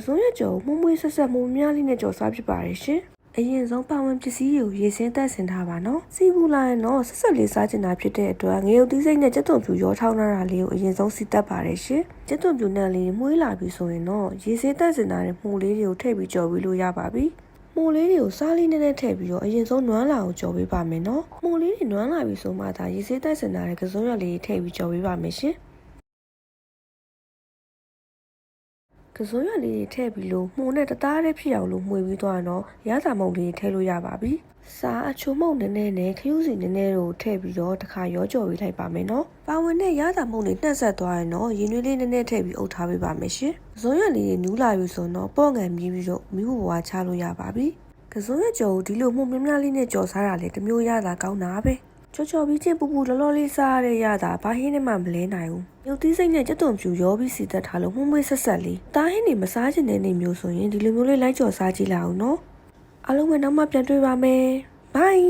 စုံရကြောမှုမွေးဆက်ဆက်မှုများလေးနဲ့ကြော်စားဖြစ်ပါတယ်ရှင်အရင်ဆုံးပါဝင်ပစ္စည်းတွေကိုရေစင်းတက်ဆင်ထားပါနော်စီဘူးလာရင်တော့ဆက်ဆက်လေးစားချင်တာဖြစ်တဲ့အတွက်ငရုတ်သီးစိမ့်နဲ့ကြက်သွန်ဖြူရောထောင်းထားတာလေးကိုအရင်ဆုံးစီတက်ပါတယ်ရှင်ကြက်သွန်ဖြူနဲ့လေးမှုေးလာပြီဆိုရင်တော့ရေစင်းတက်ဆင်ထားတဲ့မှုလေးတွေကိုထည့်ပြီးကြော်ပြီးလို့ရပါပြီမှုလေးတွေကိုစားလေးနဲ့ထည့်ပြီးတော့အရင်ဆုံးနွမ်းလာကိုကြော်ပေးပါမယ်နော်မှုလေးတွေနွမ်းလာပြီဆိုမှသာရေစင်းတက်ဆင်ထားတဲ့ကစုံရလေးထည့်ပြီးကြော်ပေးပါမယ်ရှင်ကစုံရလေးထည့်ပြီးလို့မှုနဲ့တသားတည်းဖြစ်အောင်လို့မှုပြီးသွားတော့ရသာမုံလေးထည့်လို့ရပါပြီစားအချိုမုံနည်းနည်းနဲ့ခရူးစီနည်းနည်းတို့ထည့်ပြီးတော့တစ်ခါရောကြော်ပေးလိုက်ပါမယ်နော်ပါဝင်နဲ့ရသာမုံလေးနှက်ဆက်သွားရင်တော့ရင်းနှွေးလေးနည်းနည်းထည့်ပြီးအုပ်ထားပေးပါမယ်ရှင်ကစုံရလေးနူးလာပြီဆိုတော့ပေါ့ငံမြည်ပြီးတော့မီးဘွားချလို့ရပါပြီကစုံရကြော်ဒီလိုမှုများများလေးနဲ့ကြော်စားတာလေတမျိုးရတာကောင်းတာပဲချောပြီးချင်းပူပူလောလောလေးစားရတဲ့ရတာဘာဟင်းနဲ့မှမလဲနိုင်ဘူးရုပ်သီးစိတ်နဲ့ကြက်သွန်ဖြူရောပြီးစီတက်ထားလို့မှုမွေးဆက်ဆက်လေးတားဟင်းတွေမစားချင်တဲ့နေမျိုးဆိုရင်ဒီလိုမျိုးလေးလိုက်ကြော်စားကြည့်လိုက်အောင်နော်အားလုံးပဲနောက်မှပြန်တွေ့ပါမယ်ဘိုင်